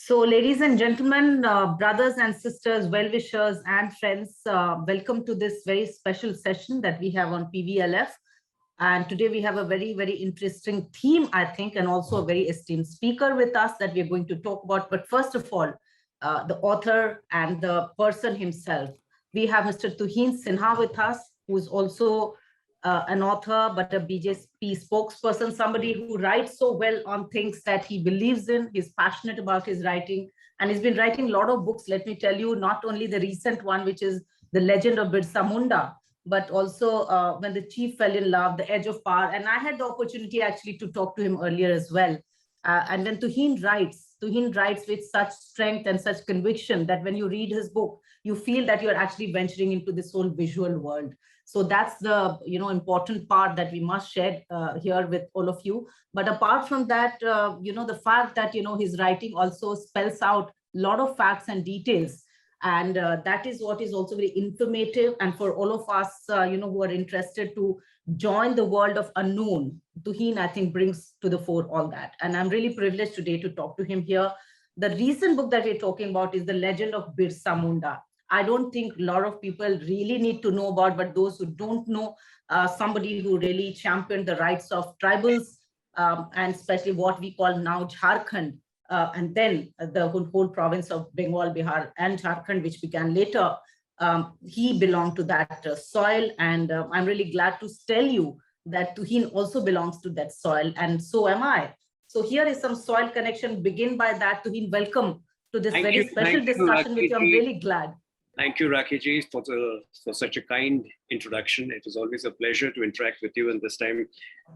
So, ladies and gentlemen, brothers and sisters, well-wishers and friends, welcome to this very special session that we have on PVLF. And today we have a very, very interesting theme, I think, and also a very esteemed speaker with us that we're going to talk about. But first of all, the author and the person himself. We have Mr. Tuhin Sinha with us, who is also an author, but a BJP spokesperson, somebody who writes so well on things that he believes in. He's passionate about his writing, and he's been writing a lot of books. Let me tell you, not only the recent one, which is The Legend of Birsa Munda, but also When the Chief Fell in Love, The Edge of Power. And I had the opportunity actually to talk to him earlier as well. And when Tuhin writes with such strength and such conviction that when you read his book, you feel that you're actually venturing into this whole visual world. So that's the important part that we must share here with all of you. But apart from that, the fact that his writing also spells out a lot of facts and details, and that is what is also very informative. And for all of us, who are interested to join the world of unknown, Tuhin, I think, brings to the fore all that. And I'm really privileged today to talk to him here. The recent book that we're talking about is The Legend of Birsa Munda. I don't think a lot of people really need to know about, but those who don't know, somebody who really championed the rights of tribals, and especially what we call now Jharkhand, and then the whole province of Bengal, Bihar, and Jharkhand, which began later. He belonged to that soil, and I'm really glad to tell you that Tuhin also belongs to that soil, and so am I. So here is some soil connection. Begin by that. Tuhin, welcome to this very special discussion with you. I'm really glad. Thank you, Rakhee, for such a kind introduction. It is always a pleasure to interact with you. And this time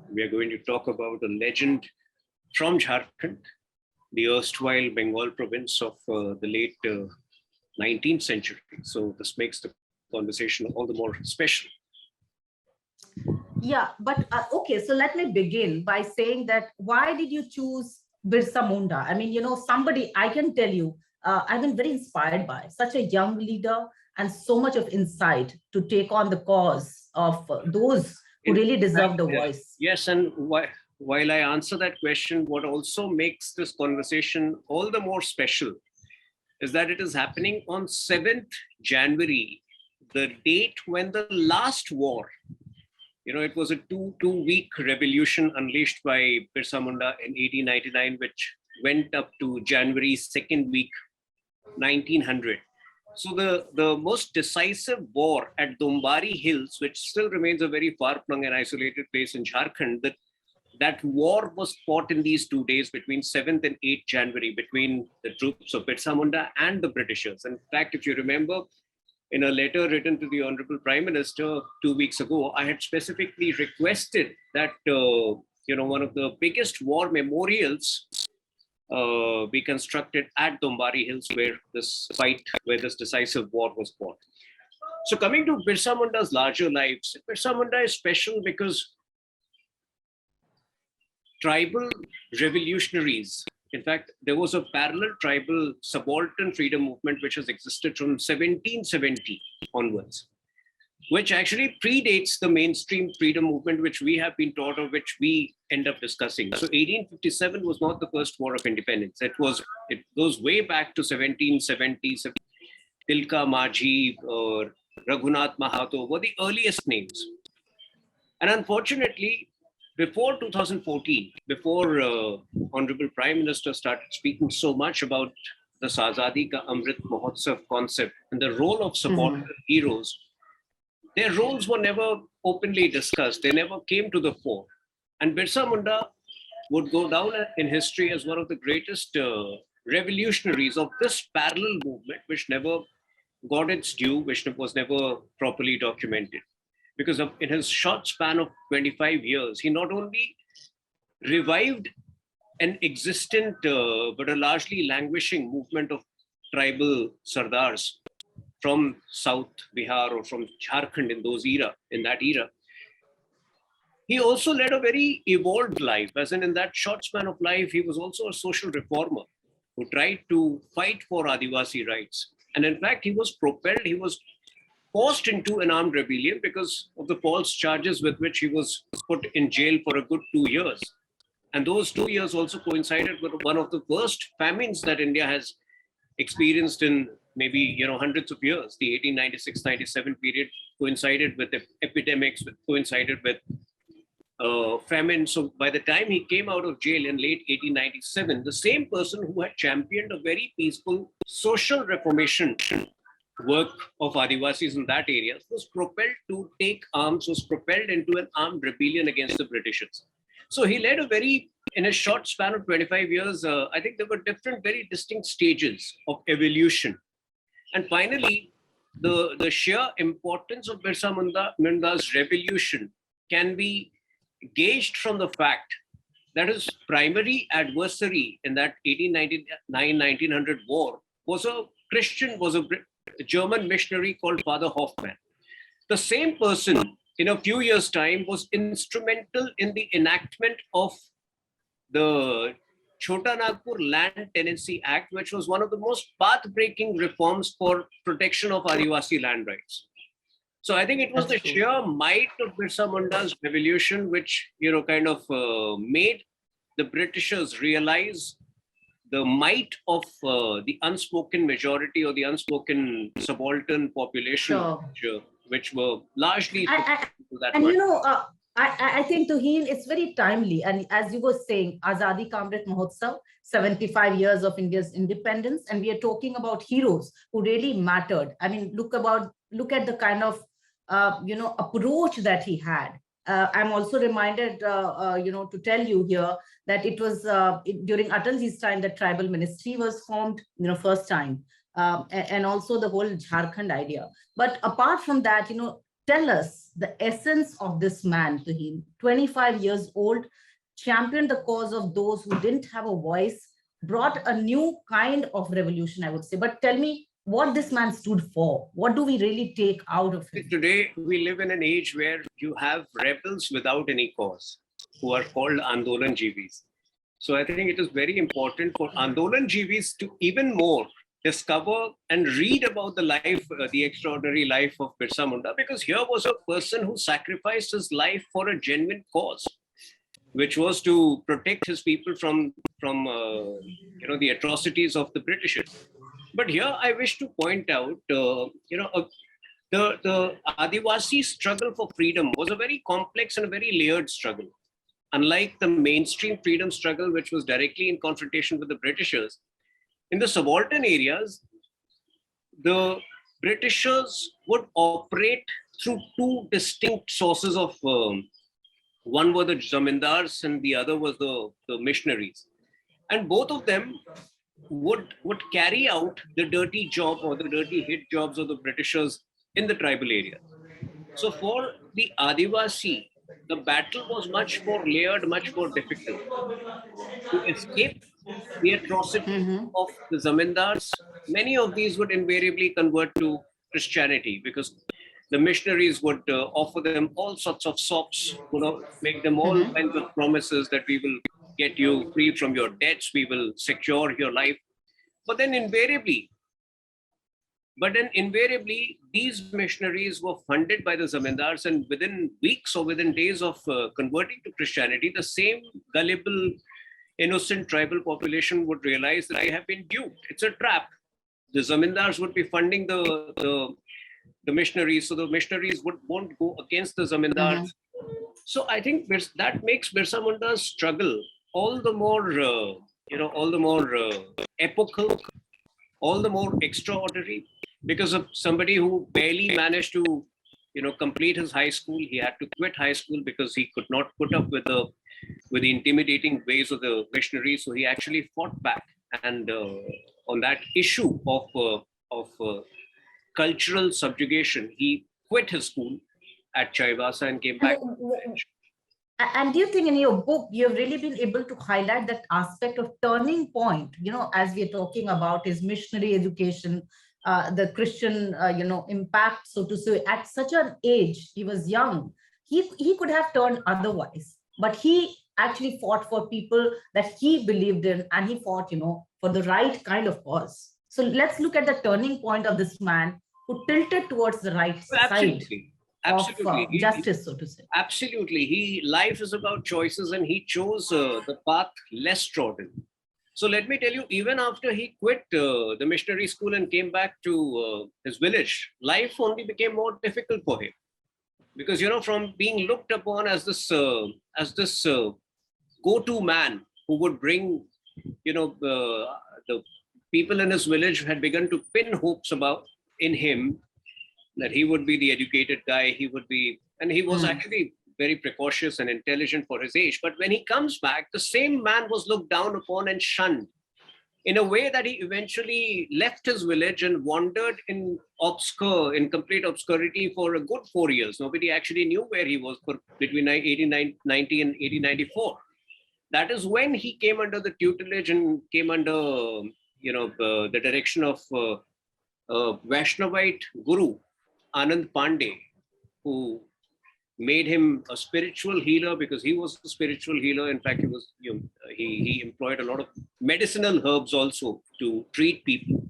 we are going to talk about a legend from Jharkhand, the erstwhile Bengal province of the late 19th century. So this makes the conversation all the more special. Yeah, but okay, so let me begin by saying that why did you choose Birsa Munda? I mean, somebody, I can tell you, I've been very inspired by such a young leader and so much of insight to take on the cause of those who really deserve the voice. Yes, and while I answer that question, what also makes this conversation all the more special is that it is happening on 7th January, the date when the last war, it was a two-week revolution unleashed by Birsa Munda in 1899, which went up to January 2nd week, 1900. So the most decisive war at Dombari Hills, which still remains a very far-flung and isolated place in Jharkhand, that war was fought in these 2 days between 7th and 8th January between the troops of Birsa Munda and the Britishers. In fact, if you remember, in a letter written to the Honorable Prime Minister 2 weeks ago, I had specifically requested that one of the biggest war memorials be constructed at Dombari Hills, where this decisive war was fought. So coming to Birsa Munda's larger lives, Birsa Munda is special because tribal revolutionaries, in fact, there was a parallel tribal subaltern freedom movement which has existed from 1770 onwards, which actually predates the mainstream freedom movement, which we have been taught of, which we end up discussing. So 1857 was not the first war of independence. It goes way back to 1770. Tilka Majhi or Raghunath Mahato were the earliest names. And unfortunately, before 2014, before Honorable Prime Minister started speaking so much about the Azadi Ka Amrit Mahotsav concept and the role of subaltern heroes, their roles were never openly discussed. They never came to the fore. And Birsa Munda would go down in history as one of the greatest revolutionaries of this parallel movement, which never got its due, which was never properly documented. Because in his short span of 25 years, he not only revived an existent but a largely languishing movement of tribal sardars from South Bihar or from Jharkhand in that era. He also led a very evolved life, as in that short span of life, he was also a social reformer who tried to fight for Adivasi rights. And in fact, he was forced into an armed rebellion because of the false charges with which he was put in jail for a good 2 years. And those 2 years also coincided with one of the worst famines that India has experienced in maybe hundreds of years. The 1896-97 period coincided with epidemics, coincided with famine. So by the time he came out of jail in late 1897, the same person who had championed a very peaceful social reformation work of Adivasis in that area was propelled to take arms, was propelled into an armed rebellion against the Britishers. So he led in a short span of 25 years, I think there were different, very distinct stages of evolution. And finally, the sheer importance of Birsa Munda's revolution can be gauged from the fact that his primary adversary in that 1899-1900 war was a German missionary called Father Hoffman. The same person, in a few years' time, was instrumental in the enactment of the Chota Nagpur Land Tenancy Act, which was one of the most path-breaking reforms for protection of Adivasi land rights. So I think it was the sheer might of Birsa Munda's revolution which, made the Britishers realize the might of the unspoken majority or the unspoken subaltern population, which were largely I think, Tuhin, it's very timely. And as you were saying, Azadi Ka Amrit Mahotsav, 75 years of India's independence. And we are talking about heroes who really mattered. I mean, look at the kind of, approach that he had. I'm also reminded, to tell you here that it was during Atalji's time that tribal ministry was formed, first time. And also the whole Jharkhand idea. But apart from that, tell us the essence of this man, Tuhin, 25 years old, championed the cause of those who didn't have a voice, brought a new kind of revolution, I would say. But tell me what this man stood for. What do we really take out of it? Today, we live in an age where you have rebels without any cause who are called Andolan Jivis. So I think it is very important for Andolan Jivis to even more discover and read about the life, the extraordinary life of Birsa Munda, because here was a person who sacrificed his life for a genuine cause, which was to protect his people from the atrocities of the Britishers. But here I wish to point out, the Adivasi struggle for freedom was a very complex and a very layered struggle. Unlike the mainstream freedom struggle, which was directly in confrontation with the Britishers, in the subaltern areas, the Britishers would operate through two distinct sources of, one were the zamindars and the other was the missionaries. And both of them would carry out the dirty job or the dirty hit jobs of the Britishers in the tribal area. So for the Adivasi, the battle was much more layered, much more difficult. To escape the atrocity of the zamindars, many of these would invariably convert to Christianity because the missionaries would offer them all sorts of sops, make them all kinds of promises that we will get you free from your debts, we will secure your life. But then invariably, these missionaries were funded by the zamindars, and within weeks or within days of converting to Christianity, the same gullible, innocent tribal population would realize that they have been duped. It's a trap. The zamindars would be funding the missionaries, so the missionaries won't go against the zamindars. So I think that makes Birsa Munda's struggle all the more, epochal, all the more extraordinary, because of somebody who barely managed to, complete his high school. He had to quit high school because he could not put up with the intimidating ways of the missionaries. So he actually fought back, and on that issue of cultural subjugation, he quit his school at Chaivasa and came back. And do you think in your book, you've really been able to highlight that aspect of turning point, as we are talking about his missionary education, the Christian, impact, so to say, at such an age, he was young, he could have turned otherwise, but he actually fought for people that he believed in, and he fought, for the right kind of cause. So let's look at the turning point of this man who tilted towards the right side. Absolutely. justice, so to say. Absolutely. Life is about choices, and he chose the path less trodden. So let me tell you, even after he quit the missionary school and came back to his village, life only became more difficult for him. Because, from being looked upon as this go-to man who would bring, the people in his village had begun to pin hopes in him, that he would be the educated guy, and he was actually very precocious and intelligent for his age. But when he comes back, the same man was looked down upon and shunned, in a way that he eventually left his village and wandered in complete obscurity for a good 4 years. Nobody actually knew where he was between 1890 and 1894. That is when he came under the tutelage and came under, the direction of Vaishnavite guru, Anand Pandey, who made him a spiritual healer, because he was a spiritual healer. In fact, he employed a lot of medicinal herbs also to treat people.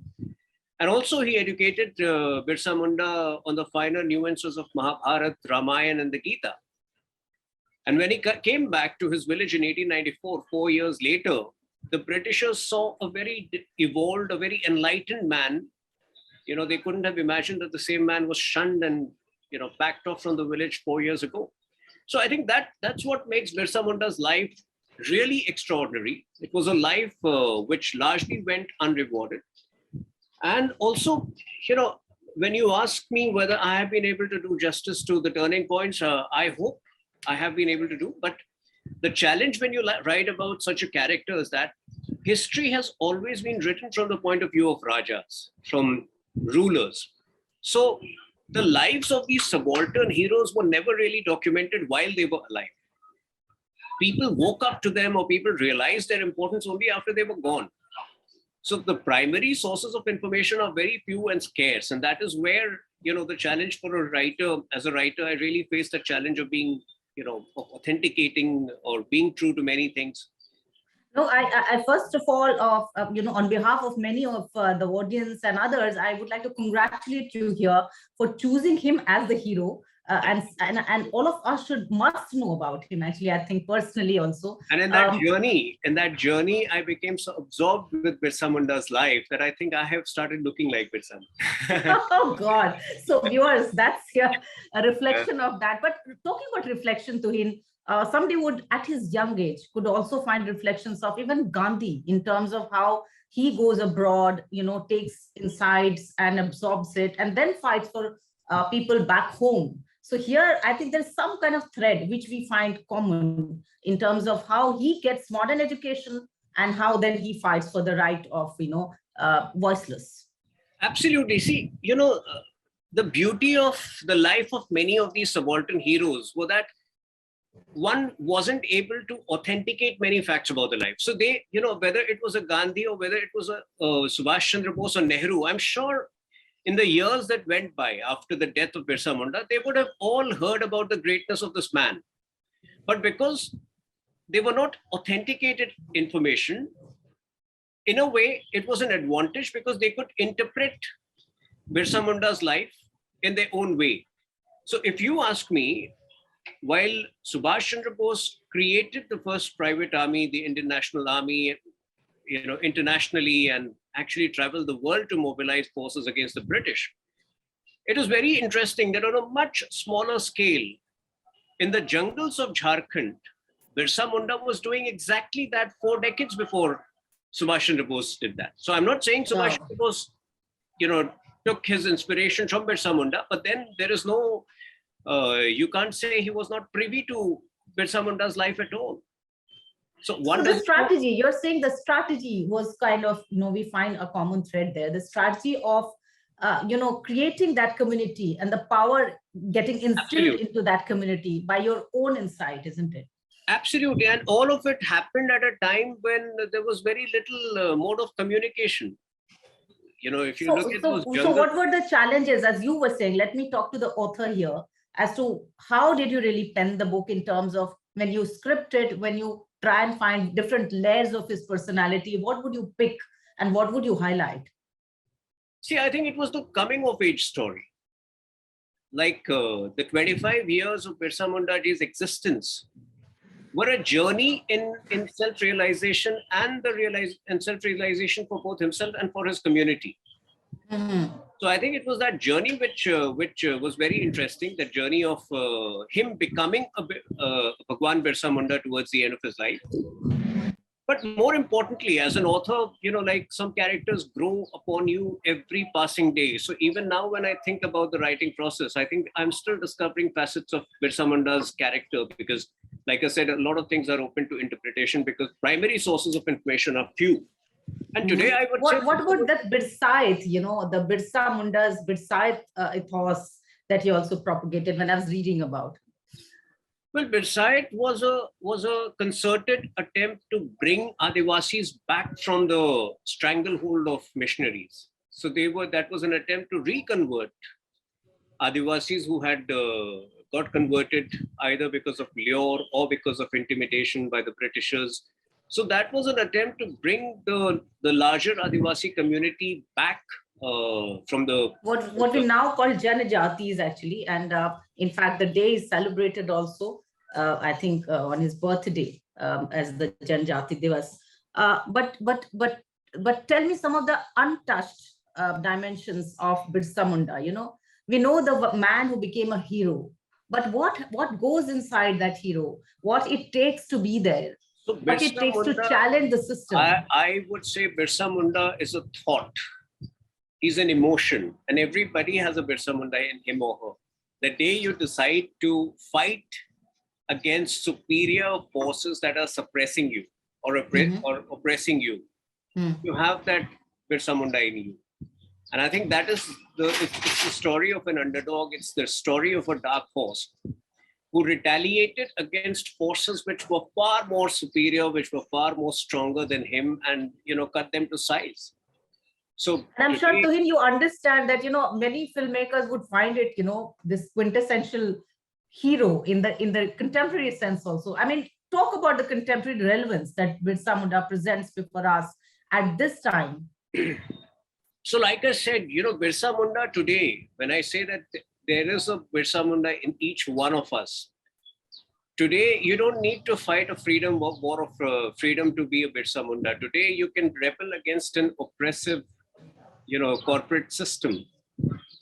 And also he educated Birsa Munda on the finer nuances of Mahabharata, Ramayana, and the Gita. And when he came back to his village in 1894, 4 years later, the Britishers saw a very evolved, a very enlightened man. They couldn't have imagined that the same man was shunned and backed off from the village 4 years ago. So I think that's what makes Birsa Munda's life really extraordinary. It was a life which largely went unrewarded. And also, when you ask me whether I have been able to do justice to the turning points, I hope I have been able to do. But the challenge when you write about such a character is that history has always been written from the point of view of Rajas, from rulers. So the lives of these subaltern heroes were never really documented while they were alive. People woke up to them, or people realized their importance only after they were gone. So the primary sources of information are very few and scarce. And that is where, the challenge for a writer, as a writer, I really faced the challenge of being, of authenticating or being true to many things. No, I first of all, on behalf of many of the audience and others, I would like to congratulate you here for choosing him as the hero. And all of us must know about him, actually, I think personally also. And in that journey, I became so absorbed with Birsa Munda's life that I think I have started looking like Birsa Munda. Oh God. So viewers, that's here a reflection of that. But talking about reflection, Tuhin, somebody would, at his young age, could also find reflections of even Gandhi in terms of how he goes abroad, takes insights and absorbs it, and then fights for people back home. So here, I think there's some kind of thread which we find common in terms of how he gets modern education and how then he fights for the right of, voiceless. Absolutely. See, the beauty of the life of many of these subaltern heroes was that one wasn't able to authenticate many facts about the life. So they, whether it was a Gandhi or whether it was a Subhash Chandra Bose or Nehru, I'm sure in the years that went by after the death of Birsa Munda, they would have all heard about the greatness of this man. But because they were not authenticated information, in a way, it was an advantage because they could interpret Birsa Munda's life in their own way. So if you ask me, while Subhash Chandra Bose created the first private army, the Indian National Army, internationally, and actually traveled the world to mobilize forces against the British, it was very interesting that on a much smaller scale, in the jungles of Jharkhand, Birsa Munda was doing exactly that 4 decades before Subhash Chandra Bose did that. So I'm not saying Subhash Chandra Bose, took his inspiration from Birsa Munda, but then there is no, you can't say he was not privy to Birsa Munda's life at all. So the strategy, you're saying the strategy was kind of, we find a common thread there, the strategy of, creating that community and the power getting instilled into that community by your own insight, isn't it? Absolutely. And all of it happened at a time when there was very little mode of communication. If you look at those jungles. So what were the challenges, as you were saying? Let me talk to the author here as to how did you really pen the book in terms of when you script it, when you try and find different layers of his personality, what would you pick and what would you highlight? See, I think it was the coming of age story. the 25 years of Birsa Munda's existence were a journey in self-realization and self-realization for both himself and for his community. So I think it was that journey which was very interesting. The journey of him becoming a Bhagwan Birsa Munda towards the end of his life. But more importantly, as an author, some characters grow upon you every passing day. So even now, when I think about the writing process, I think I'm still discovering facets of Birsa Munda's character because, like I said, a lot of things are open to interpretation because primary sources of information are few. And today I would say... What about that Birsait, the Birsa Munda's Birsait ethos that he also propagated when I was reading about? Well, Birsait was a concerted attempt to bring Adivasis back from the stranglehold of missionaries. So that was an attempt to reconvert Adivasis who had got converted either because of lure or because of intimidation by the Britishers. So that was an attempt to bring the larger Adivasi community back from the... What we now call Janajatis actually. And in fact, the day is celebrated also, I think on his birthday as the Janjati Divas. But tell me some of the untouched dimensions of Birsa Munda. We know the man who became a hero, but what goes inside that hero? What it takes to be there? So what it takes to challenge the system? I would say Birsa Munda is a thought. He's an emotion, and everybody has a Birsa Munda in him or her. The day you decide to fight against superior forces that are suppressing you or oppressing you, you have that Birsa Munda in you. And I think that is it's the story of an underdog. It's the story of a dark horse who retaliated against forces which were far more superior, which were far more stronger than him, and cut them to size. So, and I'm sure, Tuhin, you understand that many filmmakers would find it, this quintessential hero in the contemporary sense also. I mean, talk about the contemporary relevance that Birsa Munda presents before us at this time. So, like I said, Birsa Munda today, when I say that there is a Birsa Munda in each one of us, today you don't need to fight a war of freedom to be a Birsa Munda. Today you can rebel against an oppressive, corporate system,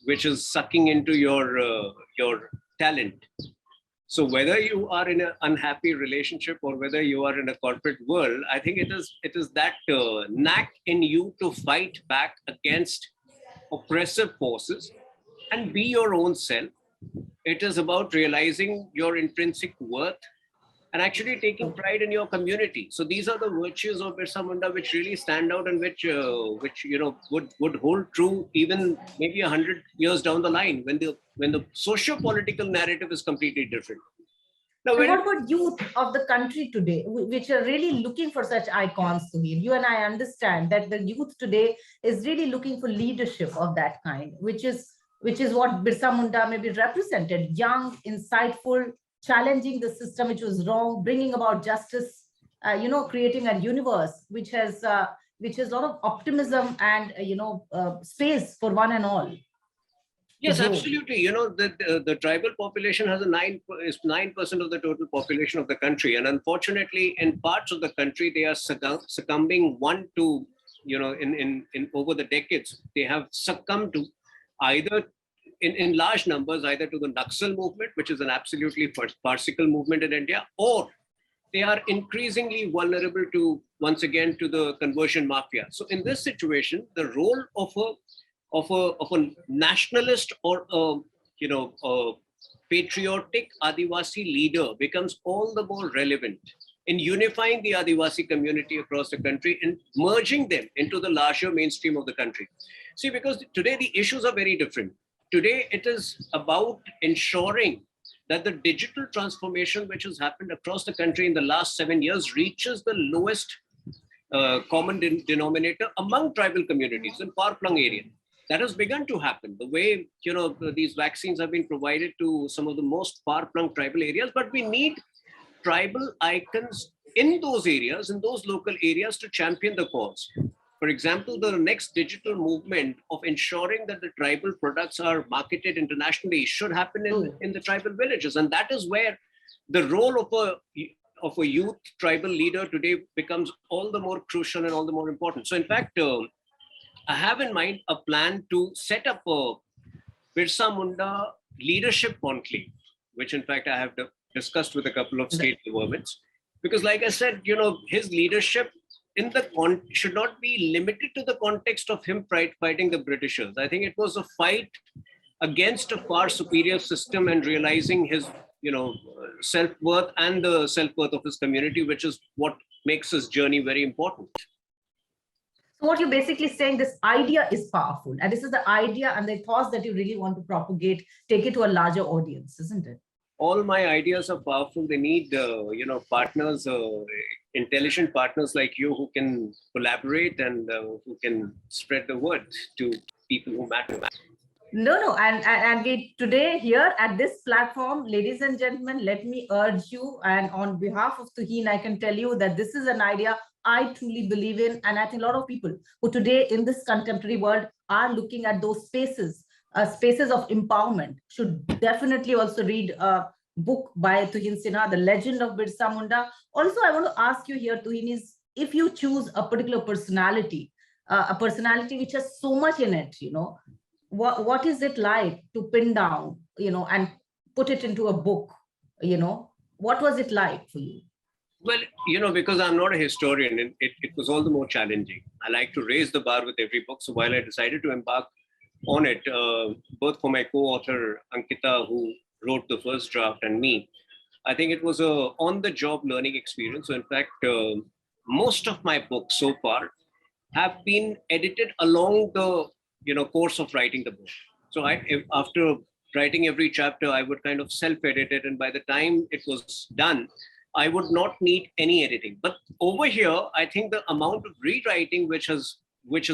which is sucking into your talent. So whether you are in an unhappy relationship or whether you are in a corporate world, I think it is that knack in you to fight back against oppressive forces and be your own self. It is about realizing your intrinsic worth and actually taking pride in your community. So these are the virtues of Birsa Munda which really stand out and which would hold true even maybe 100 years down the line when the socio-political narrative is completely different. Now, what about youth of the country today, which are really looking for such icons to be? You and I understand that the youth today is really looking for leadership of that kind, which is what Birsa Munda maybe represented: young, insightful, challenging the system which was wrong, bringing about justice, creating a universe which has a lot of optimism and space for one and all. Yes, absolutely. The tribal population is 9% of the total population of the country, and unfortunately, in parts of the country, they are succumbing in over the decades, they have succumbed to either in large numbers, either to the Naxal movement, which is an absolutely farcical movement in India, or they are increasingly vulnerable to, once again, to the conversion mafia. So in this situation, the role of a nationalist or a patriotic Adivasi leader becomes all the more relevant in unifying the Adivasi community across the country and merging them into the larger mainstream of the country. See, because today the issues are very different. Today, it is about ensuring that the digital transformation which has happened across the country in the last 7 years reaches the lowest common denominator among tribal communities in far-flung areas. That has begun to happen. The way, these vaccines have been provided to some of the most far-flung tribal areas, but we need tribal icons in those areas, in those local areas, to champion the cause. For example, the next digital movement of ensuring that the tribal products are marketed internationally should happen in the tribal villages. And that is where the role of a youth tribal leader today becomes all the more crucial and all the more important. So in fact, I have in mind a plan to set up a Birsa Munda leadership conclave, which in fact I have discussed with a couple of state governments. Because like I said, his leadership should not be limited to the context of him fighting the Britishers. I think it was a fight against a far superior system and realizing his, self-worth and the self-worth of his community, which is what makes his journey very important. So what you're basically saying, this idea is powerful, and this is the idea and the thoughts that you really want to propagate, take it to a larger audience, isn't it? All my ideas are powerful. They need, partners, intelligent partners like you who can collaborate and who can spread the word to people who matter. No, and we today here at this platform, ladies and gentlemen, let me urge you, and on behalf of Tuhin, I can tell you that this is an idea I truly believe in, and I think a lot of people who today in this contemporary world are looking at those spaces of empowerment should definitely also read a book by Tuhin Sinha, The Legend of Birsa Munda. Also, I want to ask you here, Tuhin, is if you choose a particular personality, which has so much in it, what is it like to pin down, and put it into a book, what was it like for you? Well, because I'm not a historian, it was all the more challenging. I like to raise the bar with every book. So while I decided to embark on it, both for my co-author Ankita, who wrote the first draft, and me, I think it was a on-the-job learning experience. So in fact, most of my books so far have been edited along the course of writing the book. So after writing every chapter, I would kind of self-edit it, and by the time it was done, I would not need any editing. But over here, I think the amount of rewriting which has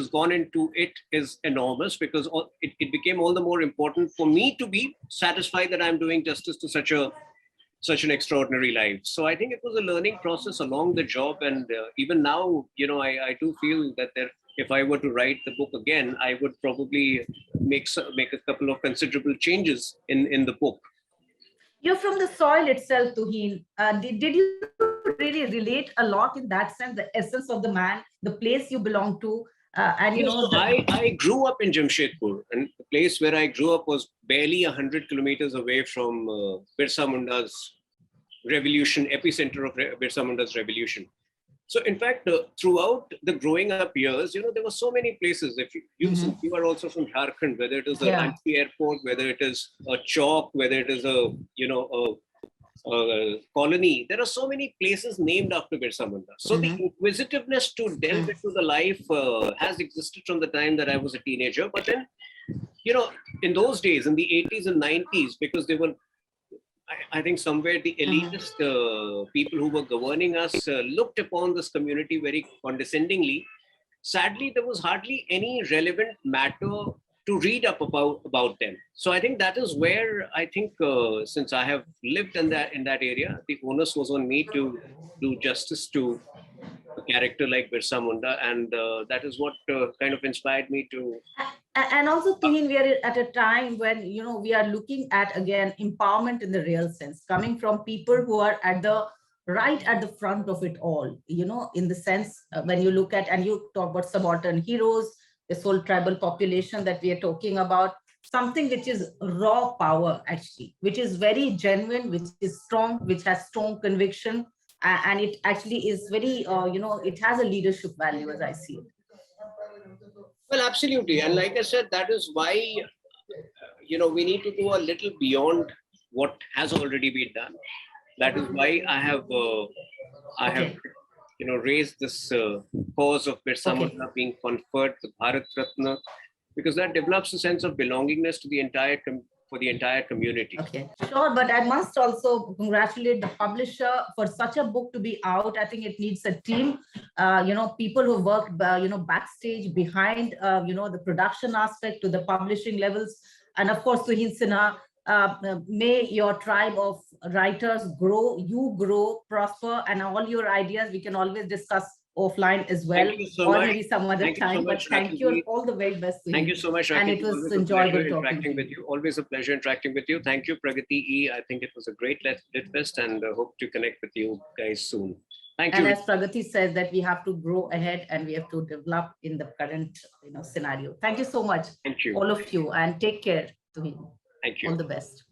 gone into it is enormous, because it became all the more important for me to be satisfied that I'm doing justice to such an extraordinary life. So I think it was a learning process along the job, and even now, I do feel that if I were to write the book again, I would probably make a couple of considerable changes in the book. You're from the soil itself, Tuhin. Did you really relate a lot in that sense, the essence of the man, the place you belong to? I grew up in Jamshedpur, and the place where I grew up was barely 100 kilometers away from Birsa Munda's revolution, epicenter of Birsa Munda's revolution. So in fact, throughout the growing up years, there were so many places. If you are also from Jharkhand, whether it is a Ranchi airport, whether it is a chowk, whether it is a colony, there are so many places named after Birsa Munda. So the inquisitiveness to delve into the life has existed from the time that I was a teenager. But then, in those days, in the 80s and 90s, because they were, I think somewhere the elitist people who were governing us looked upon this community very condescendingly. Sadly, there was hardly any relevant matter to read up about them. So I think that is where I think since I have lived in that area, the onus was on me to do justice to a character like Birsa Munda, and that is what kind of inspired me to. And also, Tuhin, we are at a time when we are looking at again empowerment in the real sense, coming from people who are right at the front of it all. In the sense when you look at and you talk about subaltern heroes, this whole tribal population that we are talking about, something which is raw power actually, which is very genuine, which is strong, which has strong conviction, and it actually is very, it has a leadership value as I see it. Well, absolutely. And like I said, that is why, we need to go a little beyond what has already been done. That is why I have raised this cause of Birsa Munda being conferred the Bharat Ratna, because that develops a sense of belongingness to the entire community. Okay, sure, but I must also congratulate the publisher for such a book to be out. I think it needs a team, people who worked, backstage behind, the production aspect to the publishing levels, and of course, Tuhin Sinha. May your tribe of writers grow, you grow, prosper, and all your ideas we can always discuss offline as well, Thank you so or much. maybe some other Thank you so time. But much, thank you and Rakhee. all the very best to Thank you. you so much, And Rakhee. it was Always a enjoyable pleasure talking interacting to with you. Always a pleasure interacting with you. Thank you, Pragati E. I think it was a great lit fest, and hope to connect with you guys soon. Thank And you. as Pragati said, that we have to grow ahead and we have to develop in the current scenario. Thank you so much, Thank you. all of you, and take care to him. Thank you. All the best.